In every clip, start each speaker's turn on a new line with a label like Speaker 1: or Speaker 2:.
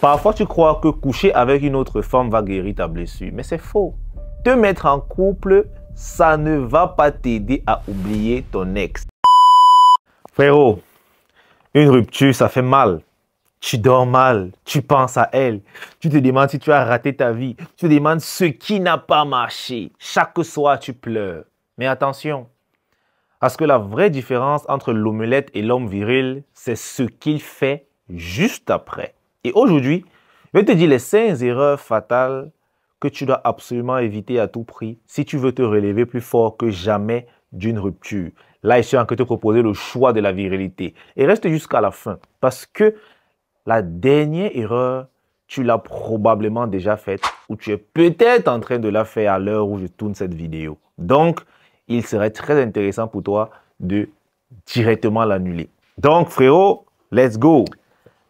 Speaker 1: Parfois, tu crois que coucher avec une autre femme va guérir ta blessure, mais c'est faux. Te mettre en couple, ça ne va pas t'aider à oublier ton ex. Frérot, une rupture, ça fait mal. Tu dors mal, tu penses à elle, tu te demandes si tu as raté ta vie, tu te demandes ce qui n'a pas marché. Chaque soir, tu pleures. Mais attention, parce que la vraie différence entre l'omelette et l'homme viril, c'est ce qu'il fait juste après. Et aujourd'hui, je vais te dire les 5 erreurs fatales que tu dois absolument éviter à tout prix si tu veux te relever plus fort que jamais d'une rupture. Là, je suis en train de te proposer le choix de la virilité. Et reste jusqu'à la fin parce que la dernière erreur, tu l'as probablement déjà faite ou tu es peut-être en train de la faire à l'heure où je tourne cette vidéo. Donc, il serait très intéressant pour toi de directement l'annuler. Donc, frérot, let's go!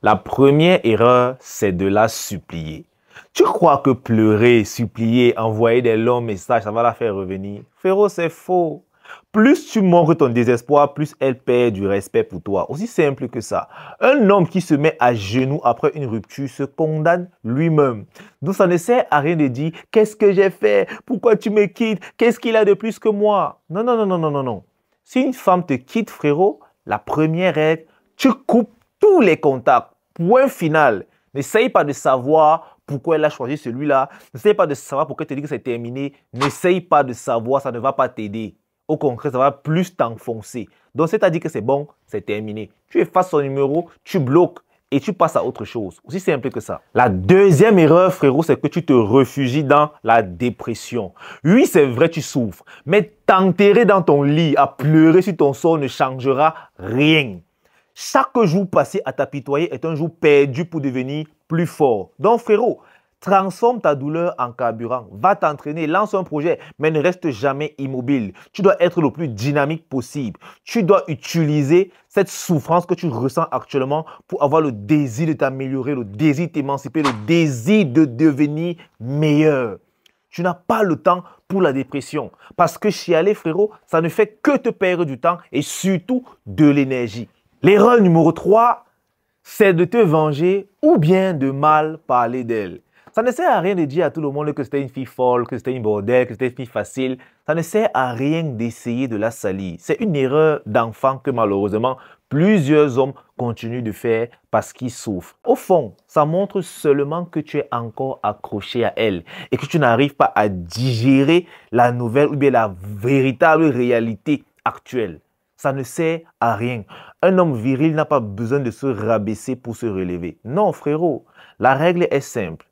Speaker 1: La première erreur, c'est de la supplier. Tu crois que pleurer, supplier, envoyer des longs messages, ça va la faire revenir? Frérot, c'est faux. Plus tu montres ton désespoir, plus elle perd du respect pour toi. Aussi simple que ça. Un homme qui se met à genoux après une rupture se condamne lui-même. Donc ça ne sert à rien de dire « Qu'est-ce que j'ai fait? Pourquoi tu me quittes? Qu'est-ce qu'il a de plus que moi ?» Non, non, non, non, non, non, non. Si une femme te quitte, frérot, la première règle, tu coupes tous les contacts. Point final. N'essaye pas de savoir pourquoi elle a choisi celui-là. N'essaye pas de savoir pourquoi elle te dit que c'est terminé. N'essaye pas de savoir, ça ne va pas t'aider. Au contraire, ça va plus t'enfoncer. Donc, c'est-à-dire que c'est bon, c'est terminé. Tu effaces son numéro, tu bloques et tu passes à autre chose. Aussi simple que ça. La deuxième erreur, frérot, c'est que tu te réfugies dans la dépression. Oui, c'est vrai, tu souffres. Mais t'enterrer dans ton lit à pleurer sur ton sort ne changera rien. Chaque jour passé à t'apitoyer est un jour perdu pour devenir plus fort. Donc, frérot, transforme ta douleur en carburant. Va t'entraîner, lance un projet, mais ne reste jamais immobile. Tu dois être le plus dynamique possible. Tu dois utiliser cette souffrance que tu ressens actuellement pour avoir le désir de t'améliorer, le désir de t'émanciper, le désir de devenir meilleur. Tu n'as pas le temps pour la dépression. Parce que chialer, frérot, ça ne fait que te perdre du temps et surtout de l'énergie. L'erreur numéro 3, c'est de te venger ou bien de mal parler d'elle. Ça ne sert à rien de dire à tout le monde que c'était une fille folle, que c'était une bordelle, que c'était une fille facile. Ça ne sert à rien d'essayer de la salir. C'est une erreur d'enfant que malheureusement plusieurs hommes continuent de faire parce qu'ils souffrent. Au fond, ça montre seulement que tu es encore accroché à elle et que tu n'arrives pas à digérer la nouvelle ou bien la véritable réalité actuelle. Ça ne sert à rien. Un homme viril n'a pas besoin de se rabaisser pour se relever. Non, frérot. La règle est simple.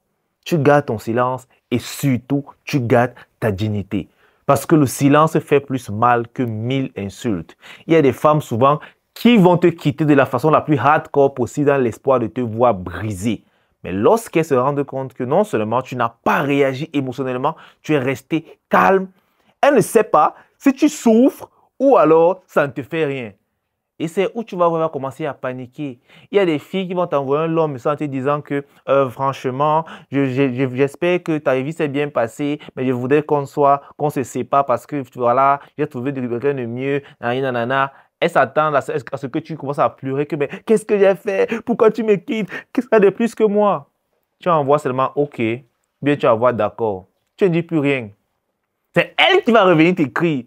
Speaker 1: Tu gardes ton silence et surtout, tu gardes ta dignité. Parce que le silence fait plus mal que 1000 insultes. Il y a des femmes souvent qui vont te quitter de la façon la plus hardcore possible dans l'espoir de te voir briser. Mais lorsqu'elles se rendent compte que non seulement tu n'as pas réagi émotionnellement, tu es resté calme, elle ne sait pas si tu souffres ou alors, ça ne te fait rien. Et c'est où tu vas vraiment commencer à paniquer. Il y a des filles qui vont t'envoyer un long message en te disant que franchement, j'espère que ta vie s'est bien passée, mais je voudrais qu'on se sépare parce que voilà, j'ai trouvé quelqu'un de mieux. Nanana. Elles s'attendent à ce que tu commences à pleurer. Que, mais qu'est-ce que j'ai fait? Pourquoi tu me quittes? Qu'est-ce qu'il y a de plus que moi? Tu envoies seulement OK, bien tu envoies d'accord. Tu ne dis plus rien. C'est elle qui va revenir t'écrire.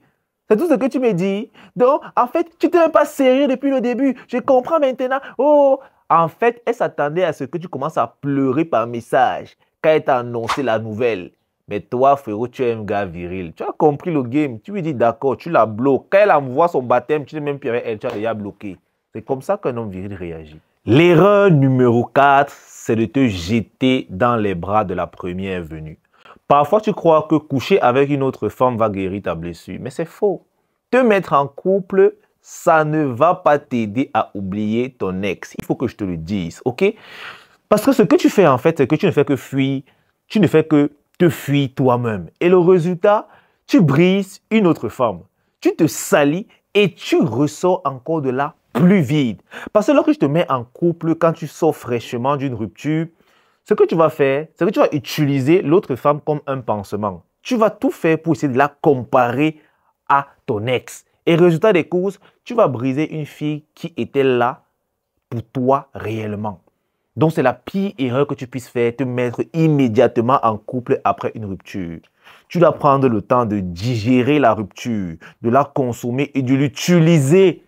Speaker 1: C'est tout ce que tu me dis. Donc, en fait, tu n'étais même pas sérieux depuis le début. Je comprends maintenant. Oh, en fait, elle s'attendait à ce que tu commences à pleurer par message quand elle t'a annoncé la nouvelle. Mais toi, frérot, tu es un gars viril. Tu as compris le game. Tu lui dis d'accord, tu la bloques. Quand elle envoie son baptême, tu n'es même plus avec elle, tu as déjà bloqué. C'est comme ça qu'un homme viril réagit. L'erreur numéro 4, c'est de te jeter dans les bras de la première venue. Parfois, tu crois que coucher avec une autre femme va guérir ta blessure, mais c'est faux. Te mettre en couple, ça ne va pas t'aider à oublier ton ex. Il faut que je te le dise, ok? Parce que ce que tu fais en fait, c'est que tu ne fais que fuir, tu ne fais que te fuir toi-même. Et le résultat, tu brises une autre femme. Tu te salis et tu ressors encore de là plus vide. Parce que lorsque je te mets en couple, quand tu sors fraîchement d'une rupture, ce que tu vas faire, c'est que tu vas utiliser l'autre femme comme un pansement. Tu vas tout faire pour essayer de la comparer à ton ex. Et résultat des courses, tu vas briser une fille qui était là pour toi réellement. Donc, c'est la pire erreur que tu puisses faire, te mettre immédiatement en couple après une rupture. Tu dois prendre le temps de digérer la rupture, de la consommer et de l'utiliser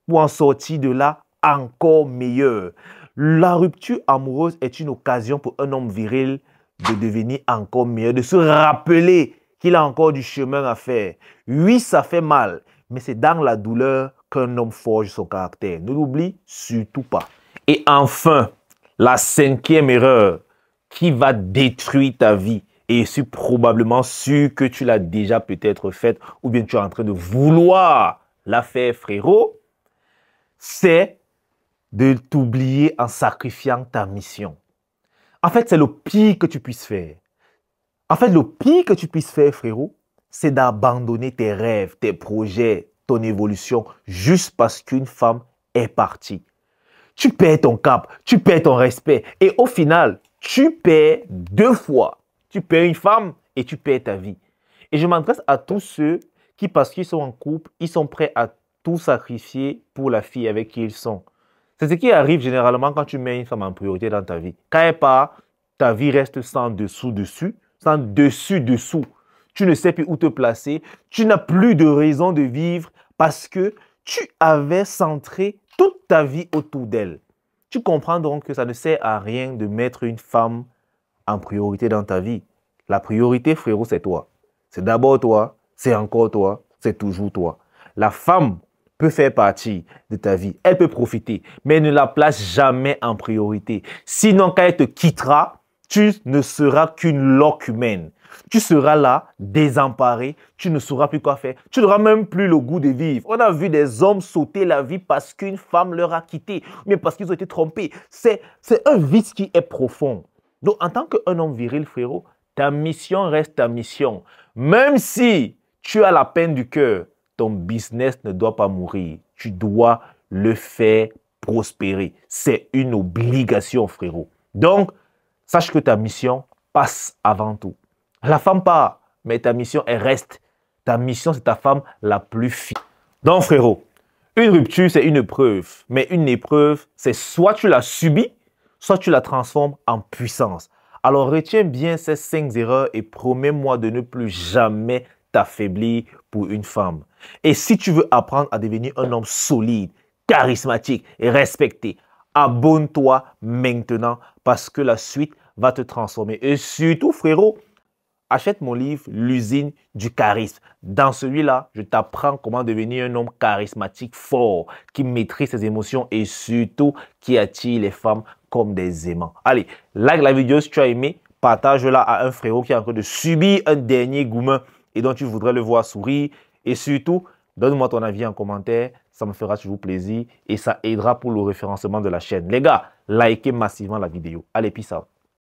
Speaker 1: pour en sortir de là encore meilleur. La rupture amoureuse est une occasion pour un homme viril de devenir encore meilleur, de se rappeler qu'il a encore du chemin à faire. Oui, ça fait mal, mais c'est dans la douleur qu'un homme forge son caractère. Ne l'oublie surtout pas. Et enfin, la cinquième erreur qui va détruire ta vie, et je suis probablement sûr que tu l'as déjà peut-être faite ou bien tu es en train de vouloir la faire, frérot, c'est de t'oublier en sacrifiant ta mission. En fait, c'est le pire que tu puisses faire. En fait, le pire que tu puisses faire, frérot, c'est d'abandonner tes rêves, tes projets, ton évolution, juste parce qu'une femme est partie. Tu perds ton cap, tu perds ton respect. Et au final, tu perds deux fois. Tu perds une femme et tu perds ta vie. Et je m'adresse à tous ceux qui, parce qu'ils sont en couple, ils sont prêts à tout sacrifier pour la fille avec qui ils sont. C'est ce qui arrive généralement quand tu mets une femme en priorité dans ta vie. Quand elle part, ta vie reste sans dessous-dessus, sans dessus-dessous. Tu ne sais plus où te placer. Tu n'as plus de raison de vivre parce que tu avais centré toute ta vie autour d'elle. Tu comprends donc que ça ne sert à rien de mettre une femme en priorité dans ta vie. La priorité, frérot, c'est toi. C'est d'abord toi, c'est encore toi, c'est toujours toi. La femme peut faire partie de ta vie. Elle peut profiter, mais ne la place jamais en priorité. Sinon, quand elle te quittera, tu ne seras qu'une loque humaine. Tu seras là, désemparé, tu ne sauras plus quoi faire. Tu n'auras même plus le goût de vivre. On a vu des hommes sauter la vie parce qu'une femme leur a quitté, mais parce qu'ils ont été trompés. C'est un vice qui est profond. Donc, en tant qu'un homme viril, frérot, ta mission reste ta mission. Même si tu as la peine du cœur, ton business ne doit pas mourir. Tu dois le faire prospérer. C'est une obligation, frérot. Donc, sache que ta mission passe avant tout. La femme part, mais ta mission, elle reste. Ta mission, c'est ta femme la plus fidèle. Donc, frérot, une rupture, c'est une épreuve. Mais une épreuve, c'est soit tu la subis, soit tu la transformes en puissance. Alors, retiens bien ces 5 erreurs et promets-moi de ne plus jamais t'affaiblir pour une femme. Et si tu veux apprendre à devenir un homme solide, charismatique et respecté, abonne-toi maintenant parce que la suite va te transformer. Et surtout, frérot, achète mon livre « L'usine du charisme ». Dans celui-là, je t'apprends comment devenir un homme charismatique fort, qui maîtrise ses émotions et surtout qui attire les femmes comme des aimants. Allez, like la vidéo si tu as aimé, partage-la à un frérot qui est en train de subir un dernier goumin et dont tu voudrais le voir sourire. Et surtout, donne-moi ton avis en commentaire, ça me fera toujours plaisir et ça aidera pour le référencement de la chaîne. Les gars, likez massivement la vidéo. Allez, peace out.